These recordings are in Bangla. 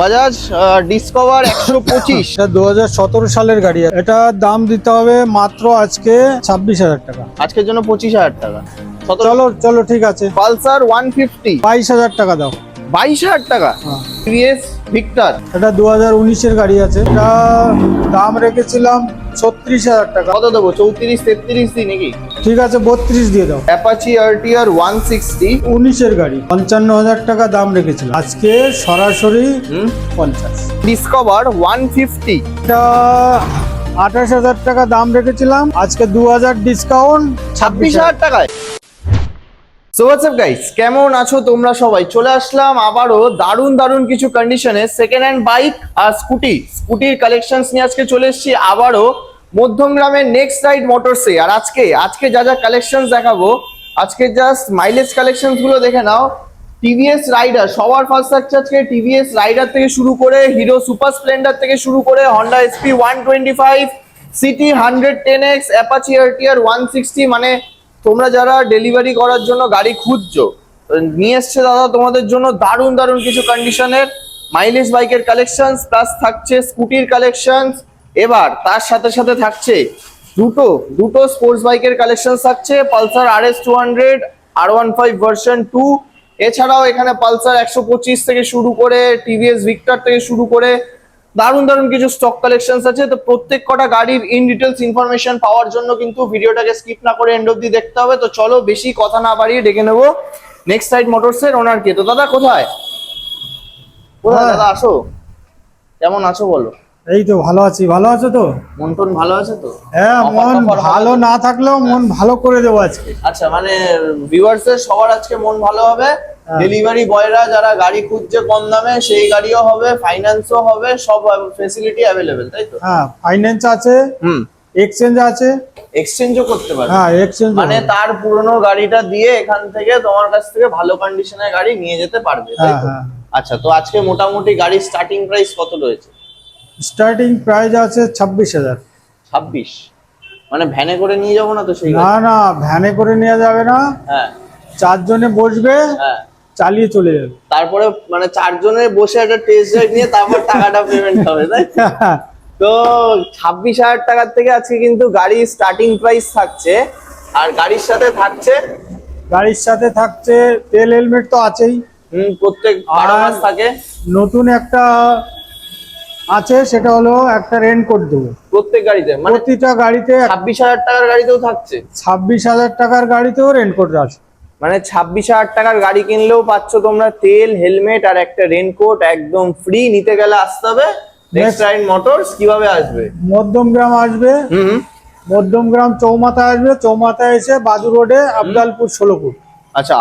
বাজাজ ডিসকভার 125। এটা 2017 সালের গাড়ি। এটা দাম দিতে হবে মাত্র আজকে 26,000 টাকা। আজকের জন্য 25,000 টাকা। চলো চলো ঠিক আছে। পালসার 150 22,000 টাকা দাও। 22,000 টাকা। হ্যাঁ। টিভিএস ভিক্টর এটা 2019-এর গাড়ি আছে। এটা দাম রেখেছিলাম 36,000 টাকা। কত দেবো? 34 33 দিই নাকি? ঠিক আছে 32 দিয়ে দাও। অ্যাপাচি আরটিআর 160 19-এর গাড়ি 55,000 টাকা দাম রেখেছিলাম, আজকে সরাসরি 50। ডিসকভার 150 এটা 28,000 টাকা দাম রেখেছিলাম, আজকে 2,000 ডিসকাউন্ট 26,000 টাকায়। সো হোয়াটস আপ গাইস, কেমন আছো তোমরা সবাই? চলে আসলাম আবারও দারুণ দারুণ কিছু কন্ডিশনে সেকেন্ড হ্যান্ড বাইক আর স্কুটির কালেকশনস নিয়ে আজকে চলে এসেছি আবারও মধ্যমগ্রামের নেক্সট রাইড মোটরসে। আর আজকে যা যা কালেকশনস দেখাবো, আজকে জাস্ট মাইলেজ কালেকশনস গুলো দেখে নাও। টিভিএস রাইডার সবার ফার্স্ট থাকছে আজকে। টিভিএস রাইডার থেকে শুরু করে হিরো সুপার স্প্লেন্ডার থেকে শুরু করে Honda SP 125, city 110X, Apache RTR 160। মানে তোমরা যারা ডেলিভারি করার জন্য গাড়ি খুঁজছো, নিয়ে এসছে দাদা তোমাদের জন্য দারুণ দারুণ কিছু কন্ডিশনের মাইলেজ বাইকের কালেকশনস, প্লাস থাকছে স্কুটির কালেকশনস। এবার তার সাথে সাথে থাকছে দুটো স্পোর্টস বাইকের কালেকশন থাকছে, পালসার RS 200 R15 ভার্সন 2। এছাড়াও এখানে পালসার 125 থেকে শুরু করে টিভিএস ভিক্টর থেকে শুরু করে দারুণ দারুণ কিছু স্টক কালেকশনস আছে। তো প্রত্যেক কটা গাড়ির ইন ডিটেলস ইনফরমেশন পাওয়ার জন্য কিন্তু ভিডিওটাকে স্কিপ না করে এন্ড অব্দি দেখতে হবে। তো চলো বেশি কথা না বাড়িয়ে ডেকে নেবো নেক্সট রাইড মোটরসের ওনারকে। তো দাদা কোথায় দাদা আসো, কেমন আছো বলো? এই তো ভালো আছি। ভালো আছো তো? মন টন ভালো আছে তো? হ্যাঁ, মন ভালো না থাকলেও মন ভালো করে দেবো আজকে। আচ্ছা, মানে ভিউয়ার্সদের সবার আজকে মন ভালো হবে। ডেলিভারি বয়রা যারা গাড়ি খুঁজছে কম দামে, সেই গাড়িও হবে, ফাইন্যান্সও হবে, সব ফেসিলিটি অ্যাভেলেবেল, তাই তো? হ্যাঁ, ফাইন্যান্স আছে, এক্সচেঞ্জ আছে। এক্সচেঞ্জও করতে পারবে? হ্যাঁ, এক্সচেঞ্জ মানে তার পুরনো গাড়িটা দিয়ে এখান থেকে তোমার কাছ থেকে ভালো কন্ডিশনের গাড়ি নিয়ে যেতে পারবে, তাই তো? আচ্ছা, তো আজকে মোটামুটি গাড়ির স্টার্টিং প্রাইস কত রয়েছে? স্টার্টিং প্রাইস আছে 26,000। 26? মানে ভ্যানে করে নিয়ে যাবো না তো সেই? না না, ভ্যানে করে নিয়ে যাবে না। হ্যাঁ, 4 জনে বসবে, হ্যাঁ, চালিয়ে চলে যাবে। তারপরে মানে 4 জনের বসে একটা টেস্ট ড্রাইভ নিয়ে তারপর টাকাটা পেমেন্ট হবে, তাই তো? 26,000 টাকার থেকে আজকে কিন্তু গাড়ির স্টার্টিং প্রাইস থাকছে। আর গাড়ির সাথে থাকছে তেল হেলমেট তো আছেই। প্রত্যেক 12 মাস থাকে। নতুন একটা আছে, সেটা হলো একটা রেনকোট দেবো প্রত্যেক গাড়িতে, মানে প্রতিটা গাড়িতে। 26,000 টাকার গাড়িতেও থাকছে? 26,000 টাকার গাড়িতেও রেনকোট আছে। মানে 26,000 টাকার গাড়ি কিনলেও পাচ্ছ তোমরা তেল, হেলমেট আর একটা রেনকোট একদম ফ্রি। নিতে গেলে আসতে হবে নেক্সট রাইড মোটরস। কিভাবে আসবে? মধ্যমগ্রাম আসবে, মধ্যমগ্রাম চৌমাথা আসবে, চৌমাথায় এসে বাদু রোডে আবদালপুর 16 ফুট। আচ্ছা,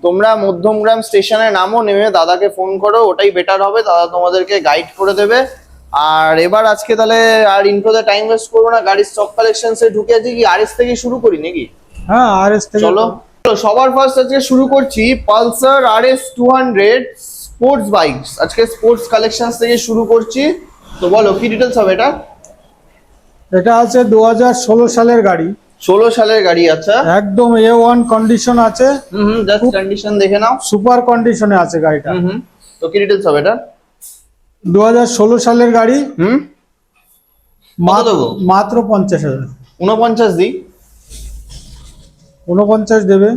তোমরা মধ্যমগ্রাম স্টেশনে নামো, নেমে দাদাকে ফোন করো, ওটাই বেটার হবে। দাদা তোমাদেরকে গাইড করে দেবে। আর এবার আজকে তাহলে আর ইন্ট্রোতে টাইম ওয়েস্ট করবো না, গাড়ির স্টক কালেকশনসে ঢুকে আছি। কি RS থেকে শুরু করি নাকি? হ্যাঁ, RS থেকে চলো। সবার ফার্স্ট আজকে শুরু করছি পালসার RS 200 স্পোর্টস বাইকস। আজকে স্পোর্টস কালেকশনস থেকে শুরু করছি। তো বলো কি ডিটেলস হবে এটা? এটা আছে 2016 সালের গাড়ি। 16 সালের গাড়ি? আচ্ছা, একদম A1 কন্ডিশন আছে। জাস্ট কন্ডিশন দেখে নাও, সুপার কন্ডিশনে আছে গাড়িটা। তো কি ডিটেলস হবে এটা? 2016 সালের গাড়ি। মাত্র 50,000। 49 দিই। 49 দেবে?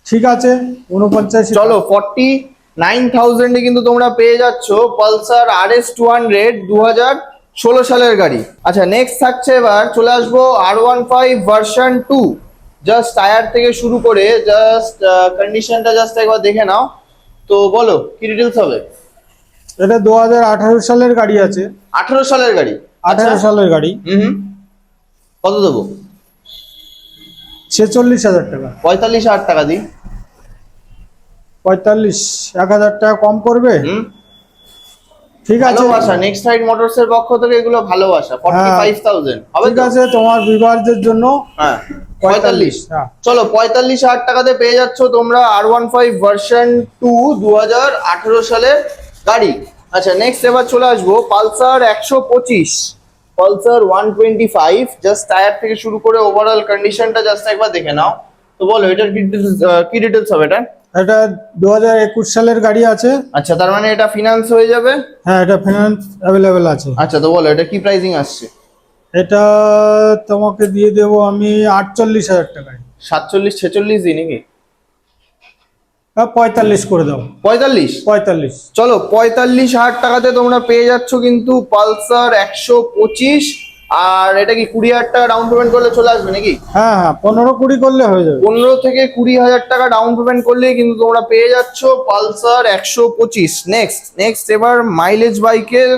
ঠিক আছে, 49। চলো, 49,000 এ কিন্তু তোমরা পেয়ে যাচ্ছ পালসার RS 200 2016 সালের গাড়ি। আচ্ছা, নেক্সট থাকছে, এবার চলে আসবো R15 ভার্সন 2। জাস্ট টায়ার থেকে শুরু করে জাস্ট কন্ডিশনটা জাস্ট একবার দেখে নাও। তো বলো কি ডিটেলস হবে? এটা 2018 সালের গাড়ি আছে। 18 সালের গাড়ি? 18 সালের গাড়ি। কত দেবো? 46,000 টাকা। 45,000 টাকা দিই। 45, 1,000 টাকা কম করবে? ঠিক আছে, ভালোবাসা নেক্সট রাইড মোটরস এর পক্ষ থেকে এগুলো ভালোবাসা। 45,000 হবে? ঠিক আছে, তোমার বিবাহের জন্য। হ্যাঁ, 45। চলো, 45,000 টাকাতে পেয়ে যাচ্ছ তোমরা R15 ভার্সন 2 2018 সালের গাড়ি। আচ্ছা, নেক্সট এবার চলে আসবো পালসার 125, পালসার 125। জাস্ট টায়ার থেকে শুরু করে ওভারঅল কন্ডিশনটা জাস্ট একবার দেখে নাও। তো বলো এটার কি ডিটেলস হবে এটা? এটা 2021 সালের গাড়ি আছে। আচ্ছা, তার মানে এটা ফিনান্স হয়ে যাবে। হ্যাঁ, এটা ফিনান্স অ্যাভেলেবেল আছে। আচ্ছা, তো বলো এটা কি প্রাইসিং আসছে? এটা তোমাকে দিয়ে দেবো আমি 48,000 টাকায়। 47 46 দিই নাকি? 45 করে দাও। 45? 45। চলো 45,000 টাকাতে তোমরা পেয়ে যাচ্ছ কিন্তু পালসার 125। আর এটা কি 20,000 টাকা ডাউন পেমেন্ট করলে চলে আসবে নাকি? হ্যাঁ হ্যাঁ, 15-20 করলে হয়ে যাবে। 15 থেকে 20,000 টাকা ডাউন পেমেন্ট করলেই কিন্তু তোমরা পেয়ে যাচ্ছ পালসার 125। নেক্সট এবার মাইলেজ বাইকের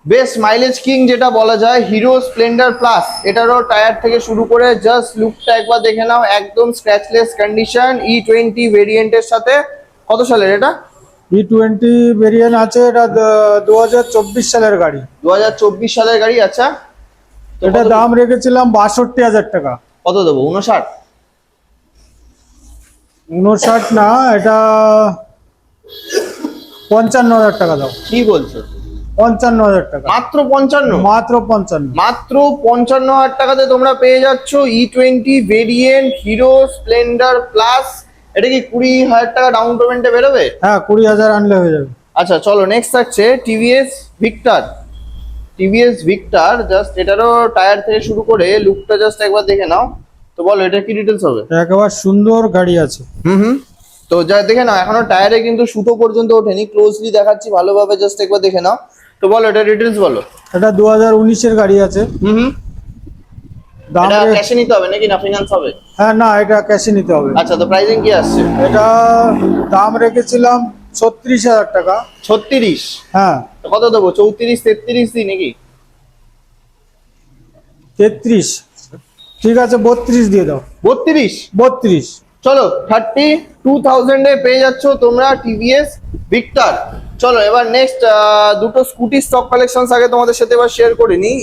বেস্ট মাইলেজ কিং যেটা বলা যায়, হিরো স্প্লেন্ডার প্লাস। এটারও টায়ার থেকে শুরু করে জাস্ট লুকটা একবার দেখে নাও, একদম স্ক্র্যাচলেস কন্ডিশন, E20 ভেরিয়েন্টের সাথে। কত সালের এটা? E20 ভেরিয়েন্ট আছে, এটা 2024 সালের গাড়ি। 2024 সালের গাড়ি। আচ্ছা, তো এটা কত- দাম রেখেছিলাম 62,000 টাকা। কত দেবো? 59? 59 না, এটা 55,000 টাকা দাও। কি বলছো? 55,000 টাকা। মাত্র 55? মাত্র 55। মাত্র 55,000 টাকাতে তোমরা পেয়ে যাচ্ছ E20 variant hero Splendor plus. এটা কি 20,000 টাকা ডাউন পেমেন্টে বেরোবে? হ্যাঁ, 20,000 আনলে হয়ে যাবে। আচ্ছা, চলো নেক্সট থাকছে টিভিএস ভিক্টর। জাস্ট এটারও টায়ার থেকে শুরু করে লুকটা জাস্ট একবার দেখে নাও। তো বলো এটা কি ডিটেলস হবে? একেবারে সুন্দর গাড়ি আছে। হুম। তো যা দেখে নাও, এখনো টায়ারে কিন্তু সুতো পর্যন্ত ওঠেনি, ক্লোজলি দেখাচ্ছি ভালোভাবে, জাস্ট একবার দেখে নাও। তো বলো এটা ডিটেলস বলো। এটা 2019 এর গাড়ি আছে। হুম। দাম এটা ক্যাশে নিতে হবে নাকি না ফিনান্স হবে? হ্যাঁ, না, এটা ক্যাশে নিতে হবে। আচ্ছা, তো প্রাইসিং কি আসছে? এটা দাম রেখেছিলাম 36,000 টাকা। 36? হ্যাঁ, তো কত দেবো? 34 33 দিই নাকি? 33। ঠিক আছে, 32 দিয়ে দাও। 32? 32। চলো 32,000 এ পেয়ে যাচ্ছ তোমরা টিভিএস ভিক্টর। চলো এবার নেক্সট দুটো স্কুটি স্টক কালেকশনস আগে তোমাদের সাথে এবার শেয়ার করে নিই।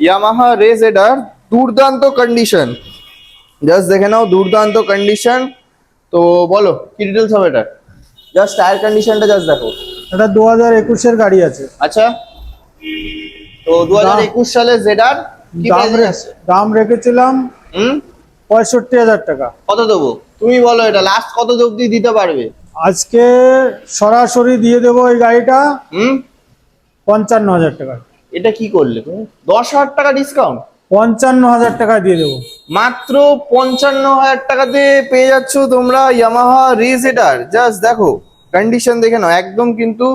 ইয়ামাহা রে জেডার, দুর্দান্ত কন্ডিশন, জাস্ট দেখে নাও, দুর্দান্ত কন্ডিশন। তো বলো কি ডিটেলস হবে এটা? জাস্ট টায়ার কন্ডিশনটা জাস্ট দেখো। এটা 2021 এর গাড়ি আছে। আচ্ছা, তো 2021 সালে জেডার কি দাম প্রাইস আছে? দাম রেখেছিলাম হুম। 65,000 টাকা। কত দেবো? তুমি বলো এটা লাস্ট কত অবধি দিতে পারবে? আজকে সরাসরি দিয়ে দেবো এই গাড়িটা হুম। 55,000 টাকা। এটা কি করলে তুমি? 10,000 টাকা ডিসকাউন্ট? 55,000 টাকা দিয়ে দেবো। মাত্র 55,000 টাকাতে পেয়ে যাচ্ছ তোমরা ইয়ামাহা রেজেডার। জাস্ট দেখো কন্ডিশন দেখে নাও, একদম কিন্তু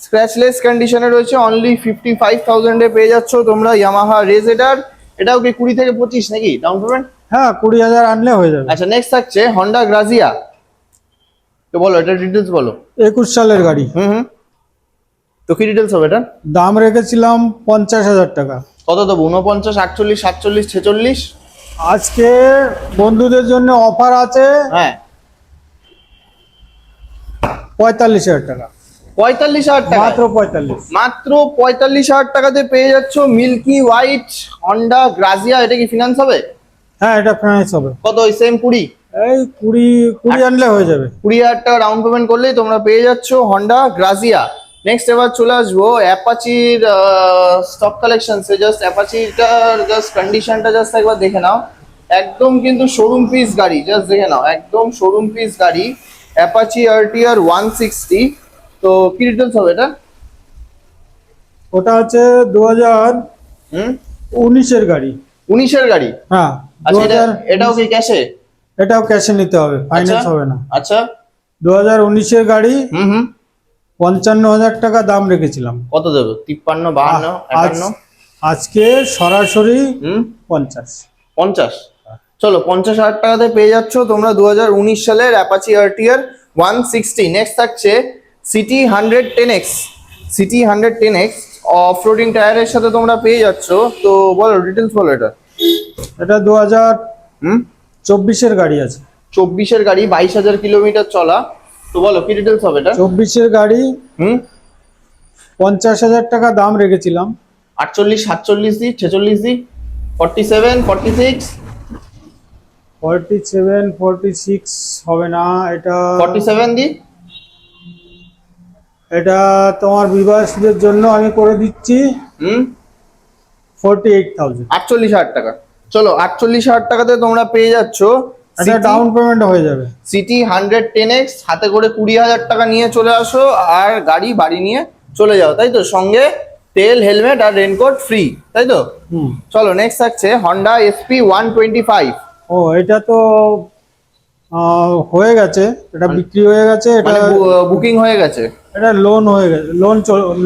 স্ক্র্যাচলেস কন্ডিশনে রয়েছে। অনলি 55,000 এ পেয়ে যাচ্ছ তোমরা ইয়ামাহা রেজেডার। এটাও কি 20 থেকে 25 নাকি ডাউন পেমেন্ট? হ্যাঁ, 20,000 আনলে হয়ে যাবে। আচ্ছা, নেক্সট থাকছে হন্ডা গ্রাজিয়া। তো বলো এটা ডিটেলস বলো। 21 সালের গাড়ি। হুম। তো কি ডিটেলস হবে এটা? দাম রেখেছিলাম 50,000 টাকা। কত দেবো? 49 48 47 46? আজকে বন্ধুদের জন্য অফার আছে হ্যাঁ। 45,000 টাকা। 45,000 টাকা? মাত্র 45। মাত্র 45,000 টাকাতে পেয়ে যাচ্ছ মিল্কি হোয়াইট হন্ডা গ্রাজিয়া। এটা কি ফিনান্স হবে? হ্যাঁ, এটা ফাইন্যান্স হবে। কত? ওই সেম 20? এই 20 আনলে হয়ে যাবে। 20,000 টাকা ডাউন পেমেন্ট করলেই তোমরা পেয়ে যাচ্ছ হন্ডা গ্রাজিয়া। নেক্সট এবার চলে আসবো অ্যাপাচির স্টক কালেকশন। জাস্ট অ্যাপাচিটার জাস্ট কন্ডিশনটা জাস্ট একবার দেখে নাও, একদম কিন্তু শোরুম পিস গাড়ি। জাস্ট দেখে নাও, একদম শোরুম পিস গাড়ি, অ্যাপাচি আরটিআর 160। তো কি ডিটেলস হবে এটা? ওটা হচ্ছে 2019 এর গাড়ি। 19-এর গাড়ি? হ্যাঁ, আচ্ছা, এটাও কি ক্যাশে? এটাও ক্যাশে নিতে হবে, ফাইন্যান্স হবে না। আচ্ছা। 2019 এর গাড়ি। হুম। 55,000 টাকা দাম রেখেছিলাম। কত দেবো? 53 52 51? আজকে সরাসরি হুম। 50। 50? চলো 50,000 টাকাতে পেয়ে যাচ্ছ তোমরা 2019 সালের অ্যাপাচি আরটিআর 160। নেক্সট থাকছে city 110X। City 110X off-roading টায়ারের সাথে তোমরা পেয়ে যাচ্ছ। তো বলো ডিটেলস বলো এটা। এটা 2024 এর গাড়ি আছে। 24-এর গাড়ি, 22,000 কিলোমিটার চলা। তো বলো কি ডিটেলস হবে এটা? 24 এর গাড়ি। হুম। 50,000 টাকা দাম রেখেছিলাম। 48 47 দি 46 দি 47 46? 47 46 হবে না, এটা 47 দি। এটা তোমার বিবাহীদের জন্য আমি করে দিচ্ছি হুম। 48,000। 48,000 টাকা। চলো 48,000 টাকাতে তোমরা পেয়ে যাচ্ছ এটা ডাউন পেমেন্ট হয়ে যাবে। সিটি 110X হাতে করে 20,000 টাকা নিয়ে চলে আসো আর গাড়ি বাড়ি নিয়ে চলে যাও, তাই তো? সঙ্গে তেল, হেলমেট আর রেনকোট ফ্রি, তাই তো? চলো নেক্সট থাকছে হন্ডা এসপি 125। ও এটা তো হয়ে গেছে, এটা বিক্রি হয়ে গেছে, এটা মানে বুকিং হয়ে গেছে? এটা লোন হয়ে গেছে,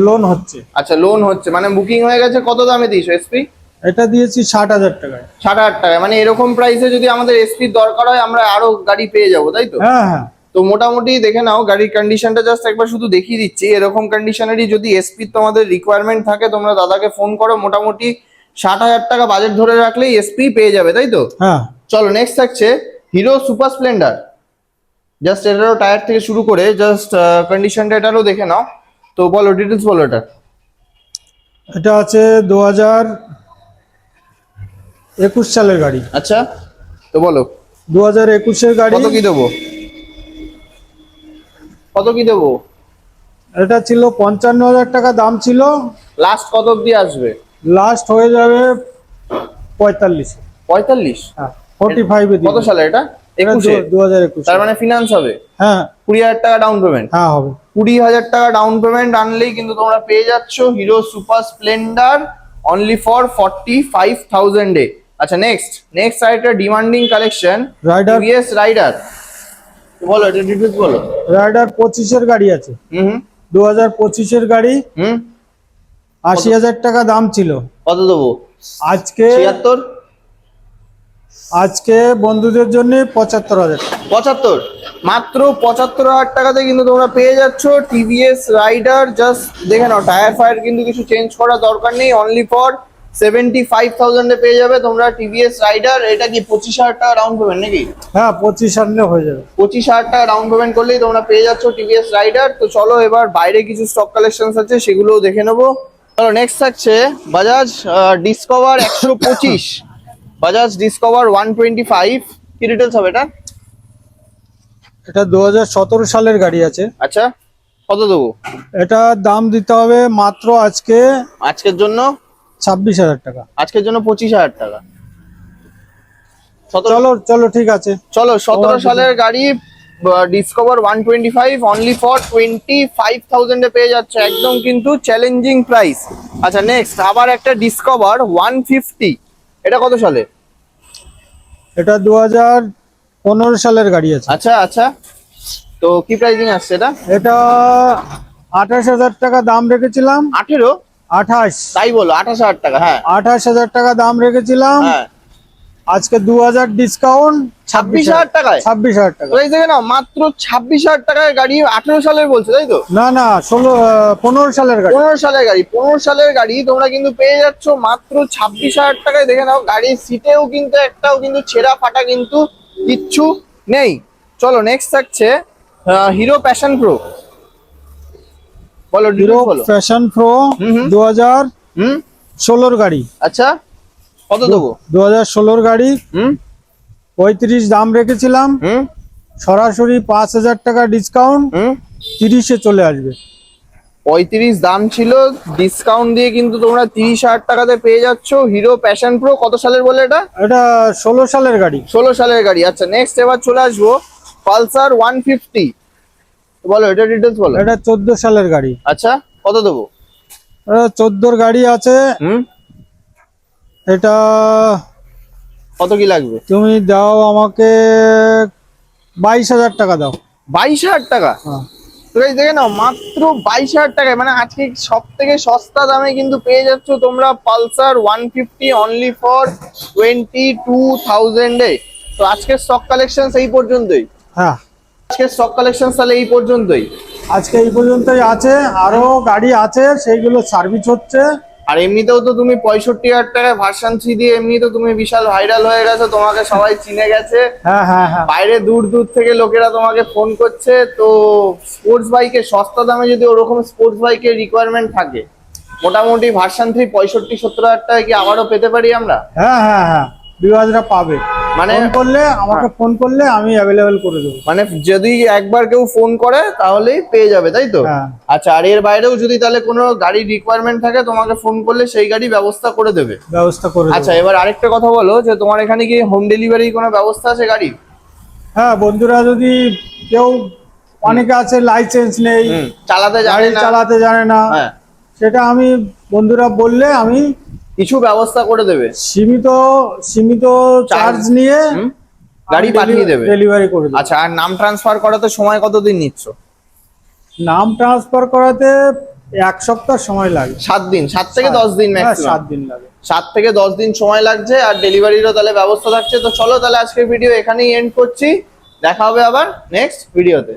লোন হচ্ছে। আচ্ছা, লোন হচ্ছে, মানে বুকিং হয়ে গেছে। কত দামে দিয়েছো এসপি? এটা দিয়েছি 60,000 টাকায়। 60,000 টাকায়? মানে এরকম প্রাইসে যদি আমাদের এসপির দরকার হয় আমরা আরো গাড়ি পেয়ে যাবো, তাই তো? হ্যাঁ হ্যাঁ। তো মোটামুটি দেখে নাও, গাড়ির কন্ডিশনটা জাস্ট একবার শুধু দেখিয়ে দিচ্ছি। এরকম কন্ডিশনেরই যদি এসপি তোমাদের রিকোয়ারমেন্ট থাকে তোমরা দাদাকে ফোন করো, মোটামুটি 60,000 টাকা বাজেট ধরে রাখলেই এসপি পেয়ে যাবে, তাই তো? হ্যাঁ। চলো নেক্সট থাকছে হিরো সুপার স্প্লেন্ডার। জাস্ট এটারও টায়ার থেকে শুরু করে জাস্ট কন্ডিশনটা এটারও দেখে নাও। তো বলো, ডিটেলস বলো এটা। এটা আছে 2021 সালের গাড়ি। আচ্ছা, তো বলো 2021-এর গাড়ি। কত কি দেবো? কত কি দেবো? এটা ছিল 55,000 টাকা দাম ছিল। লাস্ট কত অব্দি আসবে? লাস্ট হয়ে যাবে 45। 45? হ্যাঁ 45 এ কত সালে এটা? 21-এ? 2021। তার মানে ফিনান্স হবে? হ্যাঁ 20,000 টাকা ডাউন পেমেন্ট? হ্যাঁ হবে। 20,000 টাকা ডাউন পেমেন্ট আনলেই কিন্তু তোমরা পেয়ে যাচ্ছ Hero Super Splendor only for 45,000 এ। আচ্ছা নেক্সট আরেকটা demanding collection, Raider. TVS Raider. বলো এটা ডিটেলস বলো। রাইডার 25-এর গাড়ি আছে। হুম 2025-এর গাড়ি। 80,000 টাকা দাম ছিল। কত দেবো? আজকে 76? আজকে বন্ধুদের জন্য 75,000 টাকা। 75? মাত্র 75,000 টাকাতে কিন্তু তোমরা পেয়ে যাচ্ছ টিভিএস রাইডার। জাস্ট দেখে নাও, টায়ার ফায়ার কিন্তু কিছু চেঞ্জ করার দরকার নেই, অনলি ফর 75,000 এ পেয়ে যাবে তোমরা টিভিএস রাইডার। এটা কি 25,000 টাকা ডাউন পেমেন্ট নাকি? হ্যাঁ 25 আনলে হয়ে যাবে। 25,000 টাকা ডাউন পেমেন্ট করলেই তোমরা পেয়ে যাচ্ছ টিভিএস রাইডার। তো চলো এবার বাইরে কিছু স্টক কালেকশন আছে সেগুলোও দেখে নেবো। চলো নেক্সট থাকছে বাজাজ ডিসকভার 125। বাজাজ ডিসকভার 125 কি ডিটেলস হবে এটা? এটা 2017 সালের গাড়ি আছে। আচ্ছা, কত দেবো? এটা দাম দিতে হবে মাত্র আজকের জন্য 26,000 টাকা। আজকের জন্য 25,000 টাকা। চলো চলো ঠিক আছে। চলো 17 সালের গাড়ি ডিসকভার 125 অনলি ফর 25,000 এ পেয়ে যাচ্ছে, একদম কিন্তু চ্যালেঞ্জিং প্রাইস। আচ্ছা নেক্সট আবার একটা ডিসকভার 150। এটা কত সালে? এটা 2015 সালের গাড়ি আছে। আচ্ছা তো কি প্রাইসিং আসছে এটা? এটা 28,000 টাকা দাম রেখেছিলাম। 18? 28। তাই বলো, 28,000 টাকা? হ্যাঁ 28,000 টাকা দাম রেখেছিলাম। হ্যাঁ, আজকে 2,000 ডিসকাউন্ট 26,000 টাকায়। 26,000 টাকা। এই দেখে নাও, মাত্র 26,000 টাকায় গাড়ি। 18 সালের বলছে, তাই তো? না না 15 সালের গাড়ি। 15 সালের গাড়ি। 15 সালের গাড়ি তোমরা কিন্তু পেয়ে যাচ্ছ মাত্র 26,000 টাকায়। দেখে নাও, গাড়ির সিটেও কিন্তু একটাও কিন্তু ছেঁড়া ফাটা কিন্তু কিচ্ছু নেই। চলো নেক্সট থাকছে হিরো প্যাশন প্রো। বলো হিরো ডিটেইলস বলো। প্যাশন প্রো 2016 গাড়ি। আচ্ছা, কত দেবো? 2016 গাড়ি। 35 দাম রেখেছিলাম। সরাসরি 5,000 টাকা ডিসকাউন্ট 30-এ চলে আসবে। 35 দাম ছিল, ডিসকাউন্ট দিয়ে কিন্তু তোমরা 30,000 টাকাতে পেয়ে যাচ্ছ হিরো প্যাশন প্রো। কত সালের বলে এটা? এটা 16 সালের গাড়ি। 16 সালের গাড়ি। আচ্ছা নেক্সট এবার চলে আসবো পালসার 150। বলো এটা ডিটেলস বলো। এটা 14 সালের গাড়ি। আচ্ছা, কত দেবো? 14 গাড়ি আছে। এটা কত কি লাগবে? তুমি দাও আমাকে 22,000 টাকা দাও। 22,000 টাকা? হ্যাঁ। তো guys দেখে নাও, মাত্র 22,000 টাকায়, মানে আজকে সব থেকে সস্তা দামে কিন্তু পেয়ে যাচ্ছ তোমরা পালসার 150 অনলি ফর 22,000 এ। তো আজকের স্টক কালেকশন এই পর্যন্তই। হ্যাঁ আজকের স্টক কালেকশন তাহলে এই পর্যন্তই। আজকে এই পর্যন্তই আছে, আরো গাড়ি আছে সেইগুলো সার্ভিস হচ্ছে। আর এমনিতেও তো তুমি 65,000 টাকায় ভার্সন 3 দিয়ে এমনি তো তুমি বিশাল ভাইরাল হয়ে গেছো, তোমাকে সবাই চিনে গেছে। হ্যাঁ হ্যাঁ হ্যাঁ। বাইরে দূর দূর থেকে লোকেরা তোমাকে ফোন করছে। তো স্পোর্টস বাইকের সস্তা দামে যদি ওরকম স্পোর্টস বাইকের রিকোয়ারমেন্ট থাকে, মোটামুটি ভার্সন 3 65-70,000 টাকায় কি আবারও পেতে পারি আমরা? হ্যাঁ হ্যাঁ হ্যাঁ, বিভাজরা পাবে। মানে ফোন করলে আমাকে ফোন করলে আমি অ্যাভেলেবেল করে দেবো। মানে যদি একবার কেউ ফোন করে তাহলেই পেয়ে যাবে, তাই তো? হ্যাঁ। আচ্ছা, আর এর বাইরেও যদি তাহলে কোনো গাড়ির রিকোয়ারমেন্ট থাকে তোমাকে ফোন করলে সেই গাড়ি ব্যবস্থা করে দেবে। ব্যবস্থা করে আচ্ছা দেবো। এবার আরেকটা কথা বলো, যে তোমার এখানে কি হোম ডেলিভারি কোনো ব্যবস্থা আছে গাড়ি? হ্যাঁ, বন্ধুরা যদি কেউ, অনেকে আছে লাইসেন্স নেই, চালাতে জানে গাড়ি না, চালাতে জানে না, হ্যাঁ, সেটা আমি বন্ধুরা বললে আমি কিছু ব্যবস্থা করে দেবে, সীমিত সীমিত চার্জ নিয়ে গাড়ি পাঠিয়ে দেবে, ডেলিভারি করে দেবো। আচ্ছা। আর নাম ট্রান্সফার করাতে সময় কতদিন নিচ্ছ? নাম ট্রান্সফার করাতে 1 সপ্তাহ সময় লাগে। 7 দিন, 7 থেকে 10 দিন হ্যাঁ, ম্যাক্সিমাম। 7 দিন লাগে। 7 থেকে 10 দিন সময় লাগছে, আর ডেলিভারিরও তাহলে ব্যবস্থা থাকছে। তো চলো তাহলে আজকের ভিডিও এখানেই এন্ড করছি, দেখা হবে আবার নেক্সট ভিডিওতে।